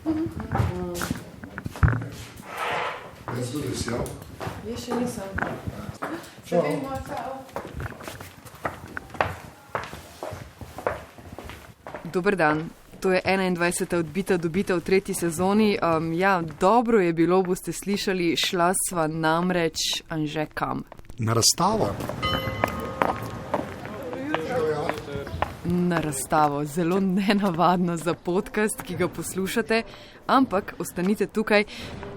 Jaz tudi vesel. Jaz še nisem. Se vemo, kao. Dober dan. To je 21. odbita dobita v 3. sezoni. Dobro je bilo, boste slišali, šla sva namreč Anže kam. Na razstavo. Na razstavo. Zelo nenavadno za podcast, ki ga poslušate, ampak ostanite tukaj.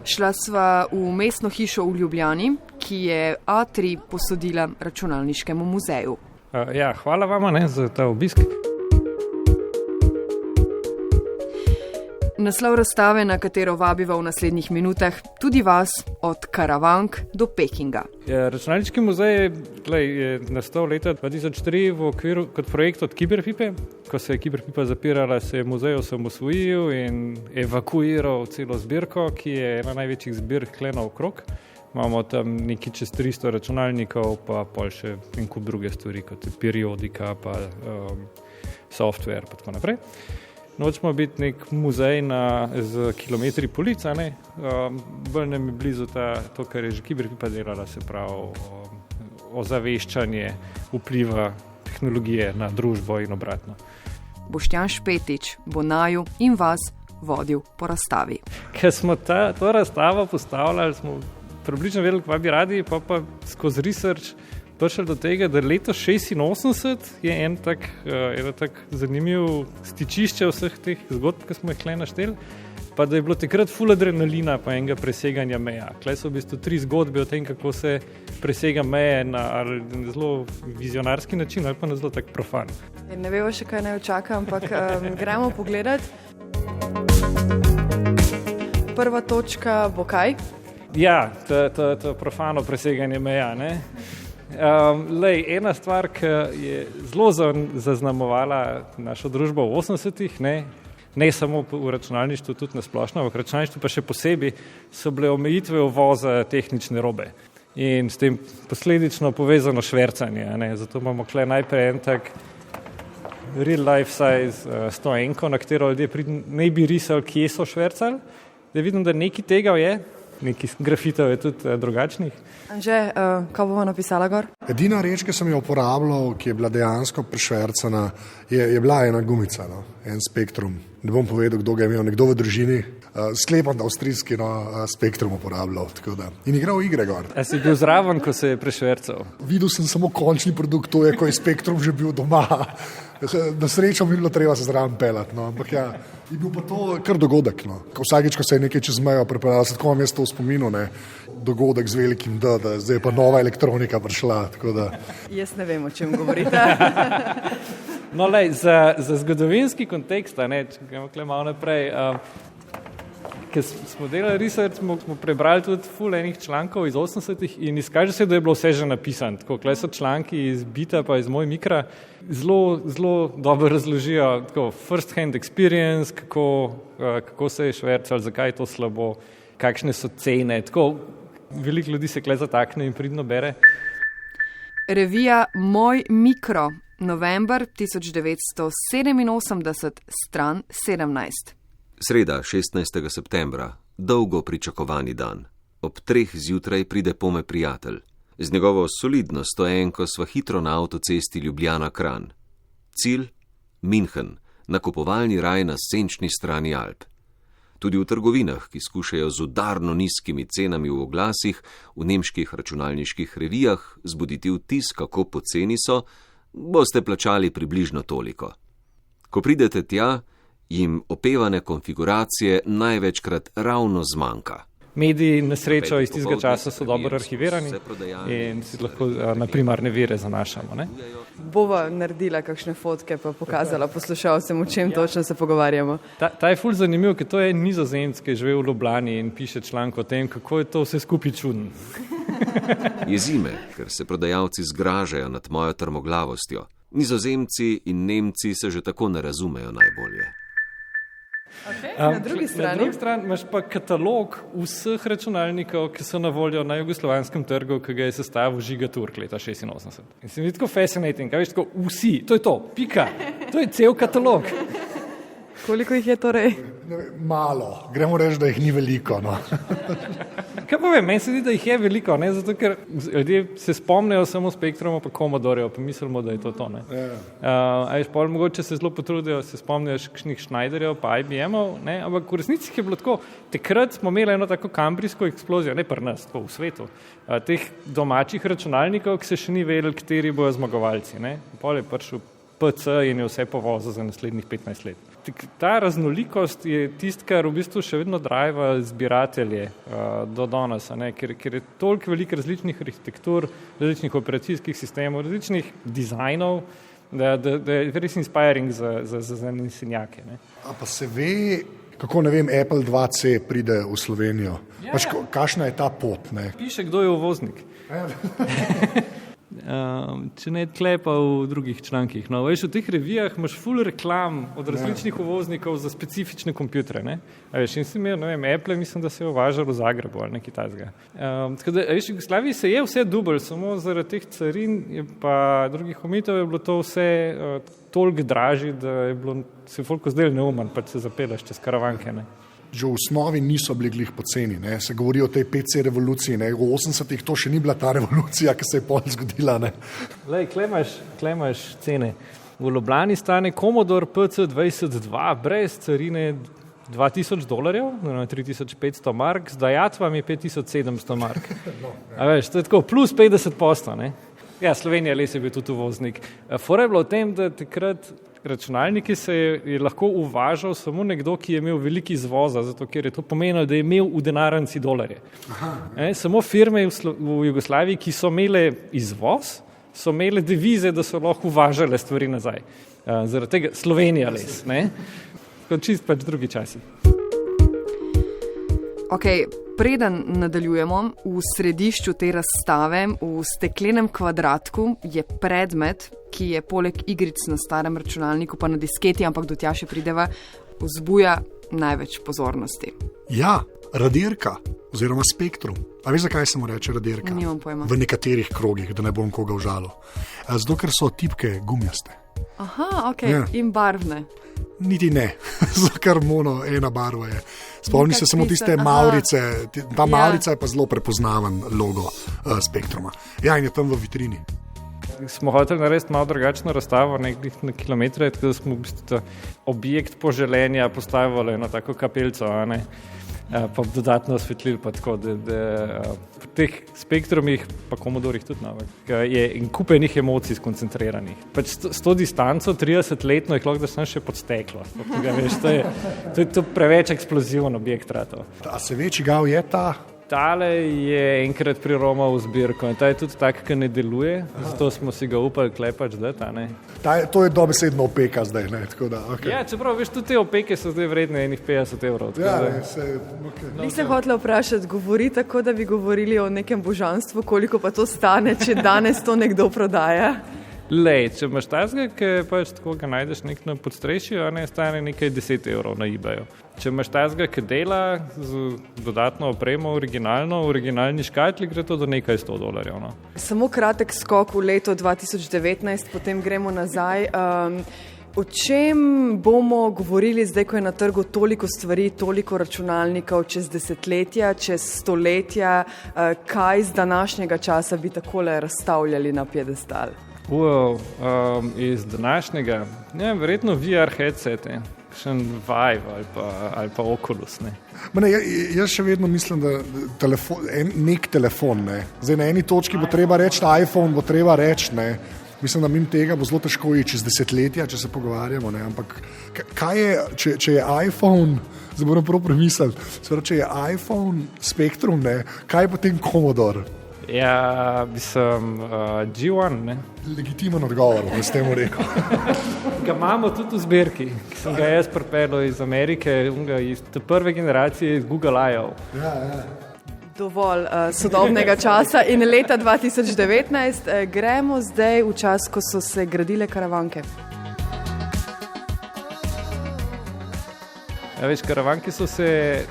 Šla sva v mestno hišo v Ljubljani, ki je A3 posodila računalniškemu muzeju. Hvala vama za ta obisk. Naslov razstave, na katero vabiva v naslednjih minutah tudi vas, od Karavank do Pekinga. Računalniški muzej je nastal leta 2003 v okviru kot projekt od Kiberpipe. Ko se je Kiberpipa zapirala, se je muzej osamosvojil in evakuiral celo zbirko, ki je ena največjih zbirk klena okrog. Imamo tam nekaj čez 300 računalnikov, pa pol še en kup druge stvari, kot je periodika, pa software, pa tako naprej. Nočemo biti nek muzej z kilometri polic, bolj nam je blizu to, kar je že Kiberpipa delala, se pravi ozaveščanje vpliva tehnologije na družbo in obratno. Boštjan Špetič bo naju in vas vodil po razstavi. Ker smo to razstavo postavljali, smo približno vedeli, kva bi radi, pa skozi research prišli do tega, da leto 86 je eno tak zanimiv stičišče vseh teh zgodb, ki smo jih tukaj našteli, pa da je bilo takrat ful adrenalina pa enega preseganja meja. Tukaj so v bistvu 3 zgodbe o tem, kako se presega meje na zelo vizionarski način ali pa na zelo tak profan. Ne vemo še, kaj naj očaka, ampak gremo pogledat. Prva točka bo kaj? Ja, to profano preseganje meja, ne? Ena stvar, ki je zelo zaznamovala našo družbo v 80-ih, ne samo v računalništvu, tudi na splošno, v računalništvu pa še posebej, so bile omejitve uvoza tehnične robe in s tem posledično povezano švercanje. Zato imamo tukaj najprej en tak real life size 101, na katero ljudje ne bi risali, kje so švercali. Da vidim, da nekaj tega je, nekaj grafitov je tudi drugačnih. Anže, kaj bomo napisala gor? Edina reč, ki sem jo uporabljal, ki je bila dejansko prešvercana, je bila ena gumica, en Spektrum. Ne bom povedal, kdo ga je imel, nekdo v družini. Sklepam, da avstrijski Spektrum uporabljal. In igral igre gor. A si bil zraven, ko se je prešvercal? Videl sem samo končni produkt, to je, ko je Spektrum že bil doma. Na srečo mi je bilo treba se zraven pelati, ampak je bil pa to kar dogodek. Vsakič, ko se je nekaj čez mejo pripeljalo, se tako vam jaz to v spominu, dogodek z velikim D, da zdaj je pa nova elektronika prišla. Jaz ne vem, o čem govorite. No, za zgodovinski kontekst, če gremo tukaj malo naprej, ker smo delali research, smo prebrali tudi ful enih člankov iz 80-ih in izkaže se, da je bilo vse že napisano. Tukaj so članki iz Bita pa iz Moj Mikra, zelo dobro razložijo first hand experience, kako se je švercalo, zakaj je to slabo, kakšne so cene. Veliko ljudi se tukaj zatakne in pridno bere. Revija Moj Mikro, november 1987, stran 17. Sreda, 16. septembra, dolgo pričakovani dan. Ob 3 zjutraj pride pome prijatelj. Z njegovo solidno 101 sva hitro na avtocesti Ljubljana-Kranj. Cilj? München, nakupovalni raj na senčni strani Alp. Tudi v trgovinah, ki skušajo z udarno nizkimi cenami v oglasih, v nemških računalniških revijah zbuditi vtis, kako poceni so, boste plačali približno toliko. Ko pridete tja, jim opevane konfiguracije največkrat ravno zmanjka. Mediji na srečo iz tistega časa so dobro arhivirani in si lahko na primarne vire zanašamo. Bova naredila kakšne fotke pa pokazala poslušalcem, o čem točno se pogovarjamo. Ta je ful zanimiv, ker to je Nizozemec, ki živi v Ljubljani in piše članek o tem, kako je to vse skupaj čudno. Jezi me, ker se prodajalci zgražajo nad mojo trmoglavostjo. Nizozemci in Nemci se že tako ne razumejo najbolje. Okay, na drugi strani imaš pa katalog vseh računalnikov, ki so na voljo na jugoslovanskem trgu, ki ga je sestavil Žiga Turk leta 86. In se mi tako fascinating, kaj veš, tako vsi, to je to, pika, to je cel katalog. Koliko jih je torej? Malo, gremo reči, da jih ni veliko. No. Kaj pa vem, meni se zdi, da jih je veliko, ne? Zato ker ljudje se spomnijo samo Spektruma pa Commodore, pa mislimo, da je to. Ne? A veš, pol mogoče se zelo potrudijo, se spomnijo kakšnih Schneiderjev pa IBM-ov, ne? Ampak v resnici je bilo tako, takrat smo imeli eno tako kambrijsko eksplozijo, ne pri nas, tako v svetu, teh domačih računalnikov, ki se še ni vedeli, kateri bojo zmagovalci. Ne? Pol je prišel PC in je vse povozil za naslednjih 15 let. Ta raznolikost je tist, kar v bistvu še vedno driva zbiratelje do danes, ker je toliko veliko različnih arhitektur, različnih operacijskih sistemov, različnih dizajnov, da je res inspiring za zanesenjake. A pa se ve, kako Apple 2C pride v Slovenijo? Ja. Kakšna je ta pot? Ne? Piše, kdo je uvoznik. Če ne tklepa v drugih člankih. No, veš, v teh revijah imaš full reklam od različnih uvoznikov za specifične kompjutere. Ne? Veš, in si imel, Apple, mislim, da se je uvažal v Zagrebu ali nekaj tajzga. Tako da, veš, v Jugoslaviji se je vse dubl, samo zaradi teh carin pa drugih omejitev je bilo to vse toliko dražje, da je bilo se folko zdaj neumen, pa se zapeleš čez karavanke. Ne? Že v osnovi niso bili glih poceni. Ne? Se govori o tej PC revoluciji. Ne? V 80-ih to še ni bila ta revolucija, ki se je pol zgodila. Ne? Lej, klemaš cene. V Ljubljani stane Commodore PC22 brez carine $2000, 3500 mark, z dajatvami 5700 mark. A veš, to je tako, plus 50%. Ne? Ja, Slovenija les je bil tudi uvoznik. Fora je bilo v tem, da takrat računalniki se je lahko uvažal samo nekdo, ki je imel veliko izvoza, zato ker je to pomenilo, da je imel v denarnici dolarje. Samo firme v Jugoslaviji, ki so imele izvoz, so imele devize, da so lahko uvažale stvari nazaj. Zaradi tega Slovenija les. Čist pač drugi časi. Preden nadaljujemo, v središču te razstave, v steklenem kvadratku, je predmet, ki je poleg igric na starem računalniku pa na disketi, ampak do tja še prideva, vzbuja največ pozornosti. Ja, radirka oziroma spektrum. A veš, zakaj se mu reče radirka? Nimam pojma. V nekaterih krogih, da ne bom koga užalil. Zato, ker so tipke gumijaste. Aha, ja. In barvne. Niti ne, ker ena barva je. Spomni se samo tiste Maurice, ta Maurica je pa zelo prepoznaven logo Spektruma. Ja, in je tam v vitrini. Smo hoteli narediti malo drugačno razstavo, nekaj na kilometre, tako da smo v bistvu objekt poželenja postavili na tako kapelco, pa dodatno osvetlili, pa tako, da v teh spektrumih, pa Commodorih tudi je in kup enih emocij skoncentriranih. Pač s to distanco 30-letno jih lahko, da sem še pod steklo. To je preveč eksploziven objekt ratov. A se ve, čigav je ta? Tale je enkrat priromal v zbirko in ta je tudi tak, ki ne deluje, zato smo si ga upali klepač dati. To je dobesedno opeka zdaj. Tako da, okay. Ja, čeprav veš, tudi te opeke so zdaj vredne enih 50 €. Ja, Nisem hotela vprašati, govori tako, da bi govorili o nekem božanstvu, koliko pa to stane, če danes to nekdo prodaja? Lej, če imaš tazga, ki pač tako ga najdeš nek na podstrešju, stane nekaj 10 € na eBayu. Če imaš tazga, ki dela z dodatno opremo, originalni škatli, gre to do nekaj $100. No. Samo kratek skok v leto 2019, potem gremo nazaj. O čem bomo govorili zdaj, ko je na trgu toliko stvari, toliko računalnikov, čez desetletja, čez stoletja, kaj z današnjega časa bi takole razstavljali na piedestal? Iz današnjega, verjetno VR headsete, še Vive ali pa Oculus. Jaz še vedno mislim, da nek telefon, zdaj na eni točki bo treba reči iPhone, bo treba reči, mislim, da mimo tega bo zelo težko iti čez desetletja, če se pogovarjamo, ampak kaj je, če je iPhone, zdaj moram prav premisliti, če je iPhone Spektrum, kaj je potem Commodore? Ja, G1, Legitimen odgovor, da s tem rekel. Ga imamo tudi v zbirki, ki sem ga jaz pripeljal iz Amerike, iz te prve generacije iz Google I.O. Ja. Dovolj sodobnega časa in leta 2019 gremo zdaj v čas, ko so se gradile karavanke. Ja, veš, karavanke so se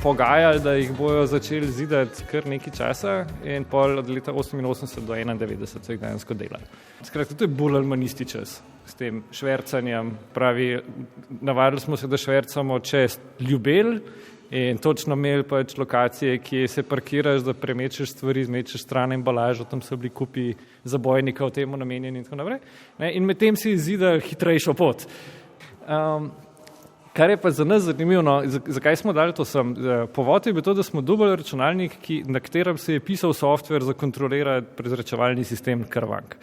pogajali, da jih bojo začeli zidati kar nekaj časa in pol od leta 88 do 91 so jih dejansko delali. Skratka, to je bolj ali manj isti čas s tem švercanjem. Pravi, navadili smo se, da švercamo čez Ljubelj in točno imeli pač lokacije, kje se parkiraš, da premečeš stvari, zmečeš stran embalažo, tam so bili kupi zabojnika v temu namenjeni in tako naprej. In med tem si zidali hitrejšo pot. Kar je pa za nas zanimivo, zakaj smo dali to sem? Povod je bil to, da smo dobili računalnik, na katerem se je pisal software za kontrolirati prezračevalni sistem Karavank.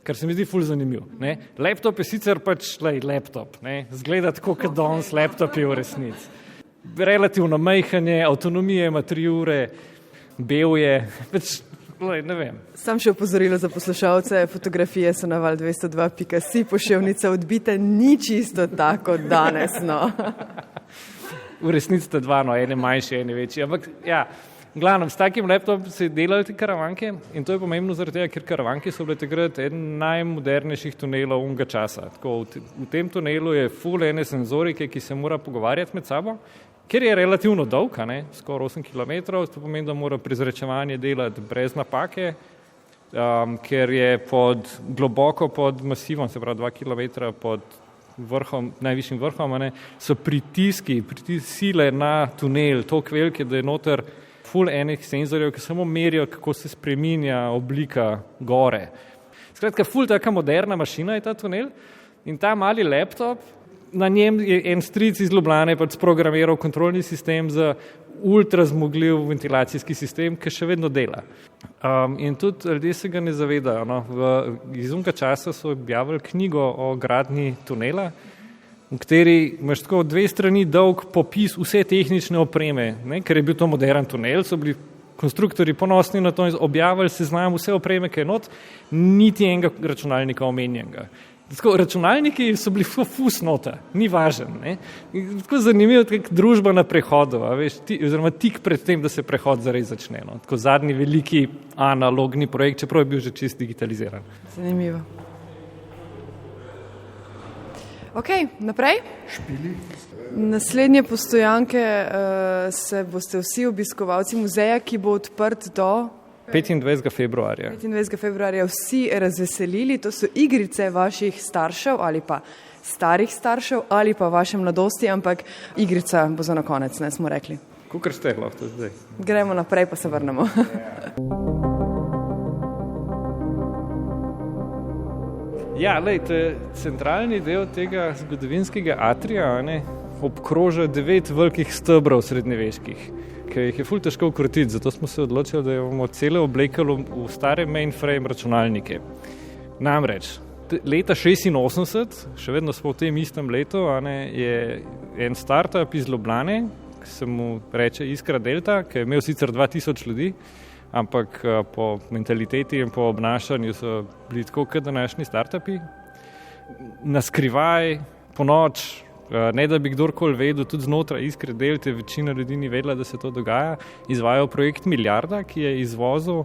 Kar se mi zdi ful zanimiv. Ne? Laptop je sicer pač laptop, ne? Zgleda tako, kot danes laptop je v resnici. Relativno majhen je, avtonomije ima 3 ure, bel je, pač, ne vem. Sam še opozorilo za poslušalce, fotografije so na val202.si, poševnica odbite, ni čisto tako danes, no. V resnici sta dva, no, ene manjše, ene večje, ampak ja, glavno, s takim laptopom se delali te Karavanke in to je pomembno zaradi tega, ker Karavanke so bile takrat eden najmodernejših tunelov onega časa. Tako, v tem tunelu je ful ene senzorike, ki se mora pogovarjati med sabo, ker je relativno dolg, skoraj 8 km, to pomeni, da mora prezračevanje delati brez napake, ker je globoko pod masivom, se pravi 2 km pod vrhom, najvišjim vrhom, so pritiski sile na tunel toliko velike, da je noter ful enih senzorjev, ki samo merijo, kako se spreminja oblika gore. Skratka, ful taka moderna mašina je ta tunel in ta mali laptop, na njem je en stric iz Ljubljane pač programiral kontrolni sistem za ultra zmogljiv ventilacijski sistem, ki še vedno dela. In tudi ljudje se ga ne zavedajo. No. Iz onega časa so objavili knjigo o gradnji tunela, v kateri imaš tako 2 strani dolg popis vse tehnične opreme, ker je bil to modern tunel, so bili konstruktorji ponosni na to in objavili seznam vse opreme, ki je not, niti enega računalnika omenjenega. Tako, računalniki so bili fus nota, ni važen. Ne? Tako zanimivo, kako družba na prehodu, oziroma tik pred tem, da se prehod zares začne. No? Tako zadnji veliki analogni projekt, čeprav je bil že čist digitaliziran. Zanimivo. Ok, naprej. Špili. Naslednje postojanke se boste vsi obiskovalci muzeja, ki bo odprt do 25. februarja. 25. februarja vsi razveselili, to so igrice vaših staršev ali pa starih staršev ali pa vaše mladosti, ampak igrica bo za na konec, ne smo rekli. Kakor ste lahko zdaj. Gremo naprej, pa se vrnemo. Ja, lejte, centralni del tega zgodovinskega atrija obkroža 9 velikih stebrov srednjeveških, ki jih je ful težko ukrotiti, zato smo se odločili, da bomo cele oblekali v stare mainframe računalnike. Namreč, leta 86, še vedno smo v tem istem letu, je en startup iz Ljubljane, ki se mu reče Iskra Delta, ki je imel sicer 2000 ljudi, ampak po mentaliteti in po obnašanju so bili tako kot današnji startupi. Na skrivaj, po noč, ne da bi kdorkoli vedel, tudi znotraj Iskre Delte, večina ljudi ni vedela, da se to dogaja, izvajajo projekt Milijarda, ki je izvozil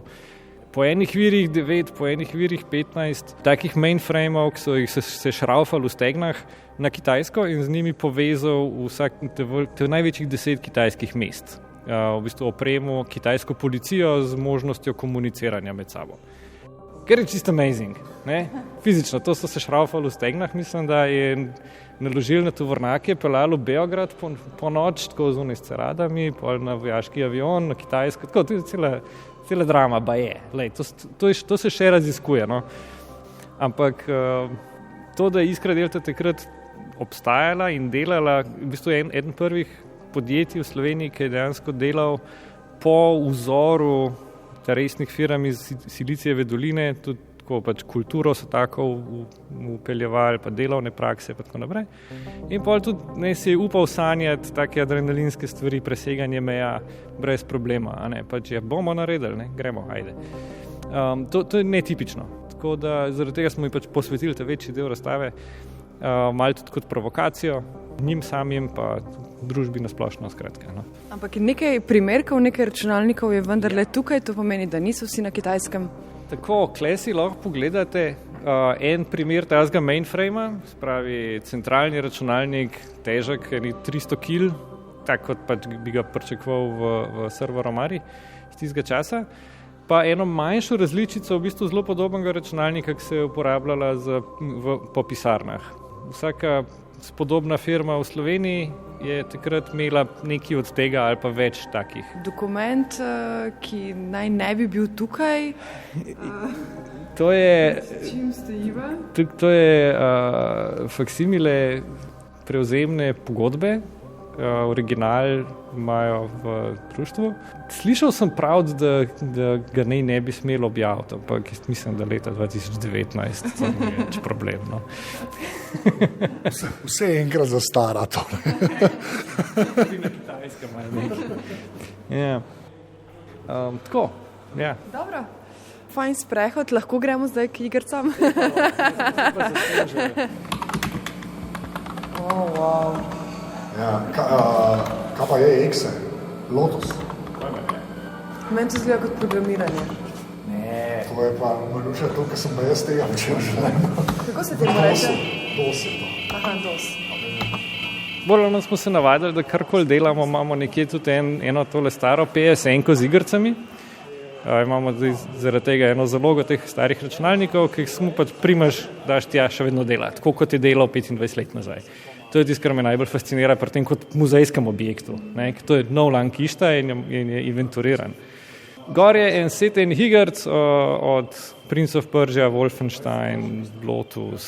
po enih virih 9, po enih virih 15 takih mainframeov, ki so jih se šraufali v stegnah na Kitajsko in z njimi povezal v največjih 10 kitajskih mest. V bistvu opremo kitajsko policijo z možnostjo komuniciranja med sabo. Ker je čisto amazing. Ne? Fizično, to so se šraufali v stegnah, mislim, da je naložili na tovornjake, peljali v Beograd po noč, tako z s ceradami, pol na vojaški avion, na Kitajsko, tako, to je cela drama, baje. Lej, to se še raziskuje, no. Ampak to, da je Iskra Delta takrat obstajala in delala, v bistvu je eden prvih podjetij v Sloveniji, ki je dejansko delal po vzoru resnih firm iz Silicijeve doline, tudi tako pač kulturo so tako upeljevali, pa delovne prakse, pa tako naprej. In pol tudi se je upal sanjati take adrenalinske stvari, preseganje meja brez problema, pač bomo naredili, gremo, ajde. To je netipično, tako da zaradi tega smo ji pač posvetili ta večji del razstave, malo tudi kot provokacijo, njim samim pa družbi nasplošno, skratka. No. Ampak nekaj primerkov, nekaj računalnikov je vendarle tukaj, to pomeni, da niso vsi na Kitajskem. Tako, kle si lahko pogledate en primer tazga mainframa, spravi centralni računalnik, težek 300 kg, tako kot pač bi ga pričakoval v serveromari iz tistega časa. Pa eno manjšo različico, v bistvu zelo podobnega računalnika, ki se je uporabljala po pisarnah. Vsaka spodobna firma v Sloveniji je takrat imela nekaj od tega ali pa več takih. Dokument, ki naj ne bi bil tukaj, to je, s čim stojiva? To je faksimile prevzemne pogodbe, original imajo v društvu. Slišal sem prav, da ga ne bi smelo objaviti, ampak mislim, da leta 2019 to ni več problem. No. Vse je enkrat zastara to. Tudi na Kitajskem ali nekaj. Ja. Tako, ja. Dobro. Fajn sprehod, lahko gremo zdaj k igrcam. Wow. Ja, kaj pa je Exe? Lotus? Meni to zgleda kot programiranje. To je pa Maruša to, kar sem pa jaz tega včeraj želel. Kako se temu reče? DOS je to. Aha, DOS. Bolj smo se navadili, da karkoli delamo, imamo nekje tudi eno tole staro PSN-ko z igrcami. Imamo zaradi tega eno zalogo teh starih računalnikov, ki jih samo pač primaš, daš tja še vedno delati, tako kot je delal 25 let nazaj. To je tisto, kar me najbolj fascinira pri tem kot muzejskem objektu. Ne? To je nov lankišta in je inventuriran. Gor je en set enih igrc od Prince of Persia, Wolfenstein, Lotus,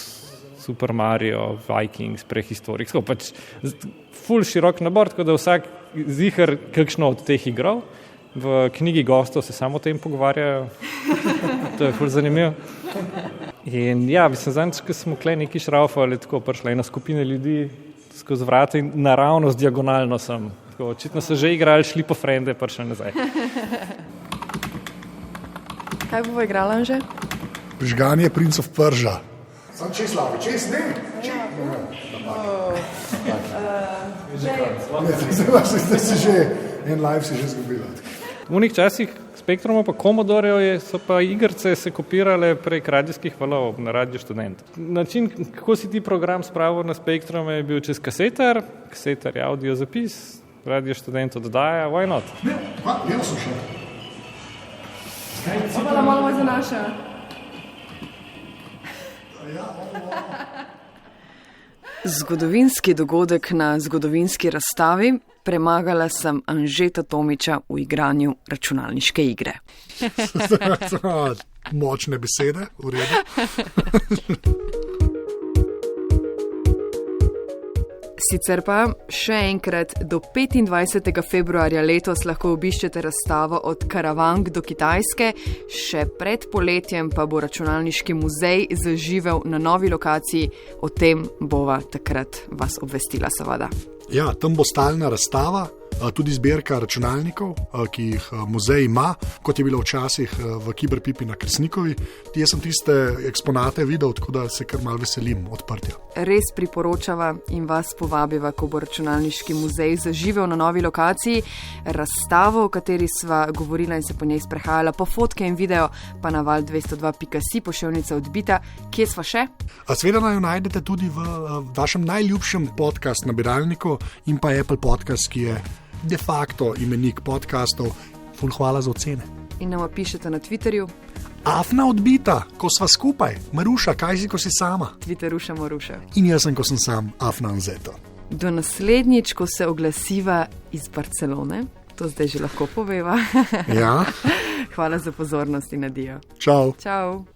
Super Mario, Vikings, Prehistorik. Pač ful širok nabor, tako da vsak ziher kakšno od teh igrov. V knjigi gostov se samo o tem pogovarjajo. To je ful zanimivo. In ja, zadnjič, ko smo tukaj neki šraufali, tako prišla ena skupina ljudi skozi vrata in naravnost diagonalno sem. Tako, očitno so že igrali, šli po frende, prišli nazaj. Kaj bo igrala že? Prižganje Prince of Persia. Sam čez Slavi, čez ne? Zdaj si že, en live si že zgubila. V unih časih Spektruma pa Commodore so pa igrce se kopirale prek radijskih valov na Radio Študent. Način, kako si ti program spravil na Spektrum, je bil čez kasetar je audio zapis, Radio Študent oddaja, why not? Ne, jaz sem še. Hvala, malo me zanaša. Zgodovinski dogodek na zgodovinski razstavi. Premagala sem Anžeta Tomiča v igranju računalniške igre. Močne besede, v redu. Sicer pa še enkrat do 25. februarja letos lahko obiščete razstavo Od Karavank do Kitajske, še pred poletjem pa bo računalniški muzej zaživel na novi lokaciji, o tem bova takrat vas obvestila seveda. Ja, tam bo stalna razstava, tudi zbirka računalnikov, ki jih muzej ima, kot je bilo včasih v Kiberpipi na Kresnikovi. Jaz sem tiste eksponate videl, tako da se kar malo veselim odprtja. Res priporočava in vas povabiva, ko bo računalniški muzej zaživel na novi lokaciji. Razstavo, o kateri sva govorila in se po njej sprehajala, po fotke in video pa na val202.si, poševnica odbita. Kje sva še? Seveda naj jo najdete tudi v vašem najljubšem podcast nabiralniku in pa Apple Podcast, ki je de facto imenik podcastov. Ful hvala za ocene. In nama pišete na Twitterju. Afna odbita, ko sva skupaj. Maruša, kaj si, ko si sama? Twitteruša Maruša. In jaz sem, ko sem sam, Afna Anzeto. Do naslednjič, ko se oglasiva iz Barcelone, to zdaj že lahko poveva. Ja. Hvala za pozornost in adijo. Čau. Čau.